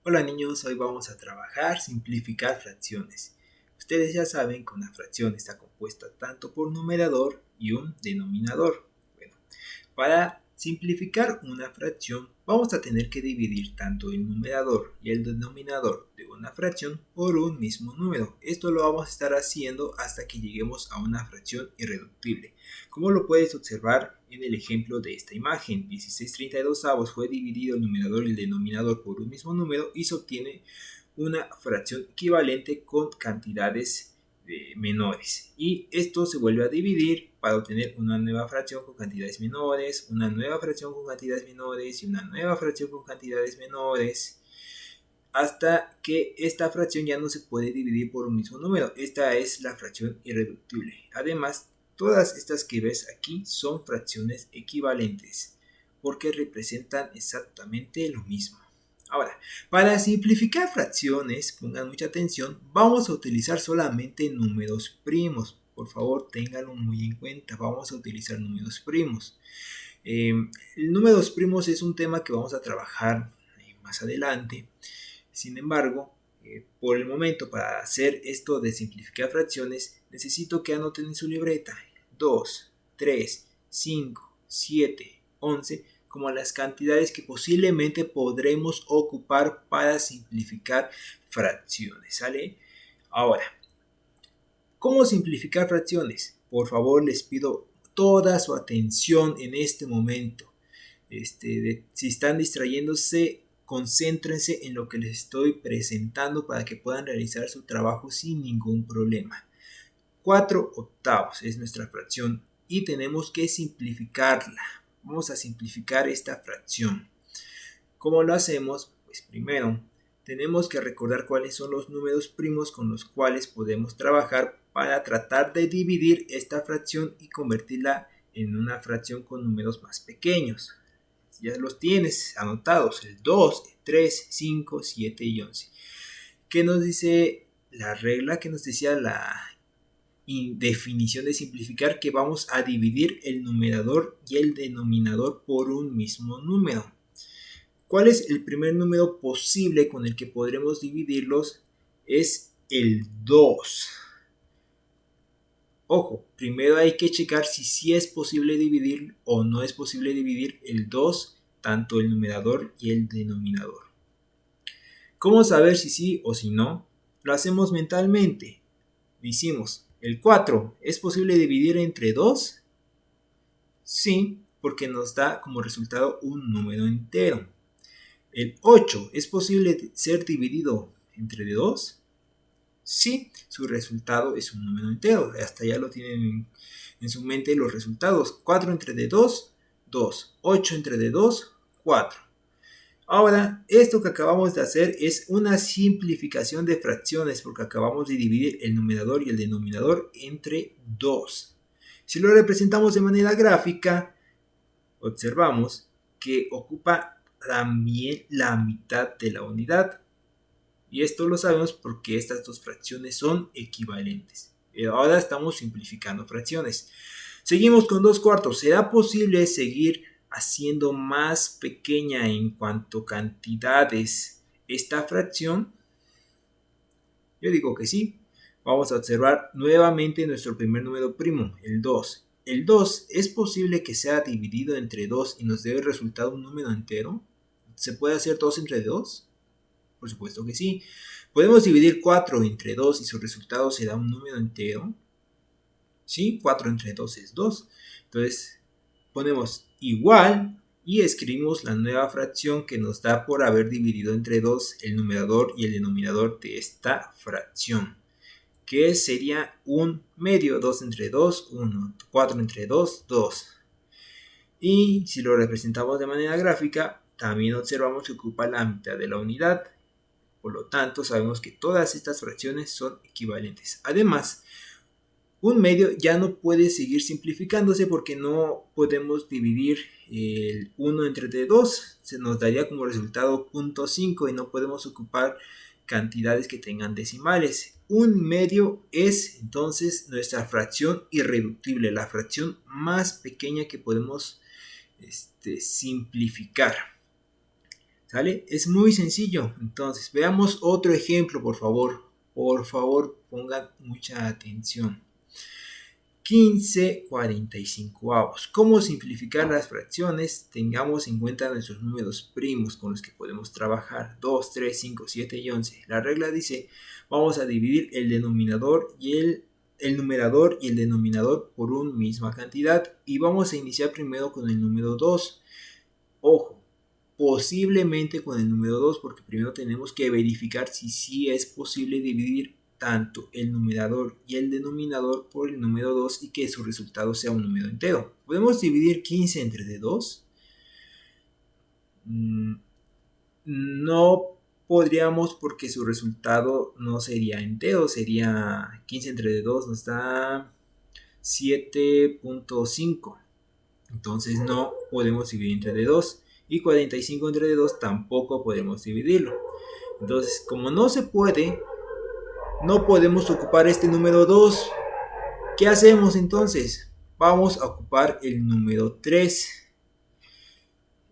Hola niños, hoy vamos a trabajar simplificar fracciones. Ustedes ya saben que una fracción está compuesta tanto por numerador y un denominador. Bueno, para simplificar una fracción vamos a tener que dividir tanto el numerador y el denominador de una fracción por un mismo número. Esto lo vamos a estar haciendo hasta que lleguemos a una fracción irreductible. Como lo puedes observar en el ejemplo de esta imagen, 16/32 fue dividido el numerador y el denominador por un mismo número y se obtiene una fracción equivalente con cantidades menores, y esto se vuelve a dividir para obtener una nueva fracción con cantidades menores, una nueva fracción con cantidades menores y una nueva fracción con cantidades menores, hasta que esta fracción ya no se puede dividir por un mismo número. Esta es la fracción irreductible. Además, todas estas que ves aquí son fracciones equivalentes porque representan exactamente lo mismo. Ahora, para simplificar fracciones, pongan mucha atención, vamos a utilizar solamente números primos. Por favor, ténganlo muy en cuenta, vamos a utilizar números primos. Números primos es un tema que vamos a trabajar más adelante. Sin embargo, por el momento, para hacer esto de simplificar fracciones, necesito que anoten en su libreta 2, 3, 5, 7, 11 como las cantidades que posiblemente podremos ocupar para simplificar fracciones, ¿sale? Ahora, ¿cómo simplificar fracciones? Por favor, les pido toda su atención en este momento. Si están distrayéndose, concéntrense en lo que les estoy presentando para que puedan realizar su trabajo sin ningún problema. 4/8 es nuestra fracción y tenemos que simplificarla. Vamos a simplificar esta fracción. ¿Cómo lo hacemos? Pues primero tenemos que recordar cuáles son los números primos con los cuales podemos trabajar para tratar de dividir esta fracción y convertirla en una fracción con números más pequeños. Ya los tienes anotados, el 2, el 3, 5, 7 y 11. ¿Qué nos dice la regla? Que nos decía la definición de simplificar? Que vamos a dividir el numerador y el denominador por un mismo número. ¿Cuál es el primer número posible con el que podremos dividirlos? Es el 2. Ojo, primero hay que checar si sí es posible dividir o no es posible dividir el 2, tanto el numerador y el denominador. ¿Cómo saber si sí o si no? Lo hacemos mentalmente. Decimos, ¿el 4 es posible dividir entre 2? Sí, porque nos da como resultado un número entero. ¿El 8 es posible ser dividido entre 2? Sí, su resultado es un número entero. Hasta ya lo tienen en su mente los resultados. 4 entre d2, 2. 8 entre d2, 4. Ahora, esto que acabamos de hacer es una simplificación de fracciones porque acabamos de dividir el numerador y el denominador entre 2. Si lo representamos de manera gráfica, observamos que ocupa también la mitad de la unidad. Y esto lo sabemos porque estas dos fracciones son equivalentes. Ahora estamos simplificando fracciones. Seguimos con 2/4. ¿Será posible seguir haciendo más pequeña en cuanto a cantidades esta fracción? Yo digo que sí. Vamos a observar nuevamente nuestro primer número primo, el 2. ¿El 2 es posible que sea dividido entre 2 y nos dé el resultado un número entero? ¿Se puede hacer 2 entre 2? Por supuesto que sí. ¿Podemos dividir 4 entre 2 y su resultado será un número entero? Sí, 4 entre 2 es 2. Entonces ponemos igual y escribimos la nueva fracción que nos da por haber dividido entre 2 el numerador y el denominador de esta fracción, que sería un medio. 2 entre 2, 1. 4 entre 2, 2. Y si lo representamos de manera gráfica, también observamos que ocupa la mitad de la unidad. Por lo tanto, sabemos que todas estas fracciones son equivalentes. Además, un medio ya no puede seguir simplificándose porque no podemos dividir el 1 entre d2. Se nos daría como resultado 0.5 y no podemos ocupar cantidades que tengan decimales. Un medio es entonces nuestra fracción irreductible, la fracción más pequeña que podemos simplificar. ¿Sale? Es muy sencillo. Entonces, veamos otro ejemplo, por favor. Por favor, pongan mucha atención. 15/45. ¿Cómo simplificar las fracciones? Tengamos en cuenta nuestros números primos con los que podemos trabajar. 2, 3, 5, 7 y 11. La regla dice, vamos a dividir el numerador y el denominador por una misma cantidad. Y vamos a iniciar primero con el número 2. Ojo, posiblemente con el número 2, porque primero tenemos que verificar si sí es posible dividir tanto el numerador y el denominador por el número 2 y que su resultado sea un número entero. ¿Podemos dividir 15 entre 2? No podríamos, porque su resultado no sería entero, sería 15 entre 2 nos da 7.5. Entonces no podemos dividir entre 2. Y 45 entre 2 tampoco podemos dividirlo. Entonces, como no se puede, no podemos ocupar este número 2. ¿Qué hacemos entonces? Vamos a ocupar el número 3.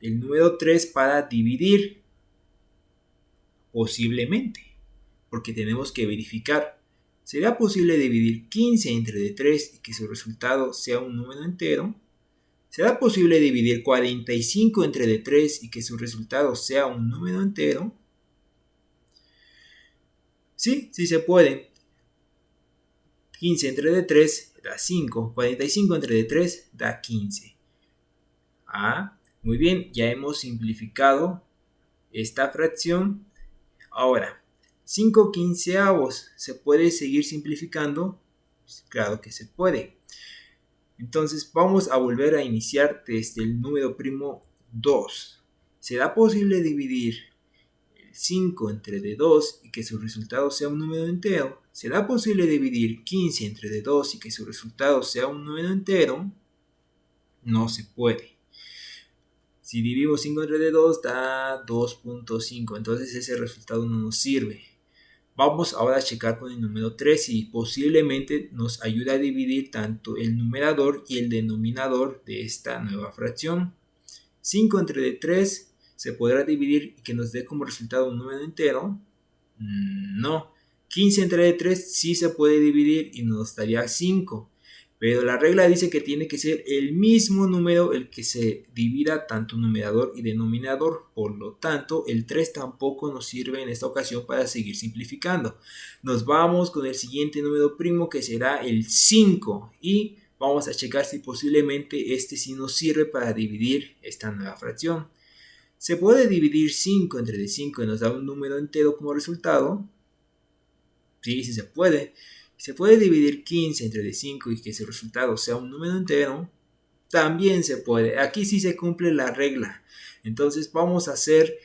El número 3 para dividir. Posiblemente. Porque tenemos que verificar. ¿Será posible dividir 15 entre 3 y que su resultado sea un número entero? ¿Será posible dividir 45 entre 3 y que su resultado sea un número entero? Sí, sí se puede. 15 entre 3 da 5. 45 entre 3 da 15. Muy bien, ya hemos simplificado esta fracción. Ahora, 5 quinceavos. ¿Se puede seguir simplificando? Claro que se puede. Entonces vamos a volver a iniciar desde el número primo 2. ¿Será posible dividir el 5 entre 2 y que su resultado sea un número entero? ¿Será posible dividir 15 entre 2 y que su resultado sea un número entero? No se puede. Si dividimos 5 entre 2 da 2.5, entonces ese resultado no nos sirve. Vamos ahora a checar con el número 3 y posiblemente nos ayude a dividir tanto el numerador y el denominador de esta nueva fracción. 5 entre 3 se podrá dividir y que nos dé como resultado un número entero. No. 15 entre 3 sí se puede dividir y nos daría 5. Pero la regla dice que tiene que ser el mismo número el que se divida tanto numerador y denominador. Por lo tanto, el 3 tampoco nos sirve en esta ocasión para seguir simplificando. Nos vamos con el siguiente número primo, que será el 5. Y vamos a checar si posiblemente este sí nos sirve para dividir esta nueva fracción. ¿Se puede dividir 5 entre 5 y nos da un número entero como resultado? Sí, sí se puede. ¿Se puede dividir 15 entre 5 y que su resultado sea un número entero? También se puede. Aquí sí se cumple la regla. Entonces vamos a hacer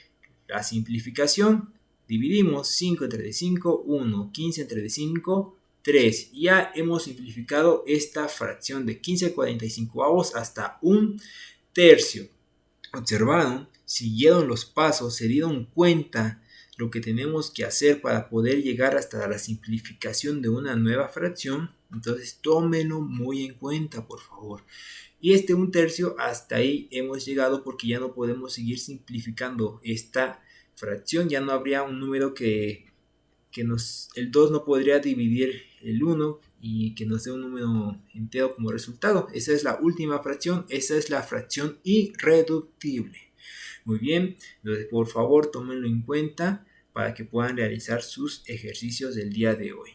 la simplificación. Dividimos 5 entre 5, 1. 15 entre 5, 3. Ya hemos simplificado esta fracción de 15/45 hasta un tercio. ¿Observaron? Siguieron los pasos, se dieron cuenta lo que tenemos que hacer para poder llegar hasta la simplificación de una nueva fracción. Entonces tómenlo muy en cuenta, por favor. Y este un tercio, hasta ahí hemos llegado porque ya no podemos seguir simplificando esta fracción. Ya no habría un número que el 2 no podría dividir el 1 y que nos dé un número entero como resultado. Esa es la última fracción, esa es la fracción irreductible. Muy bien, entonces por favor tómenlo en cuenta para que puedan realizar sus ejercicios del día de hoy.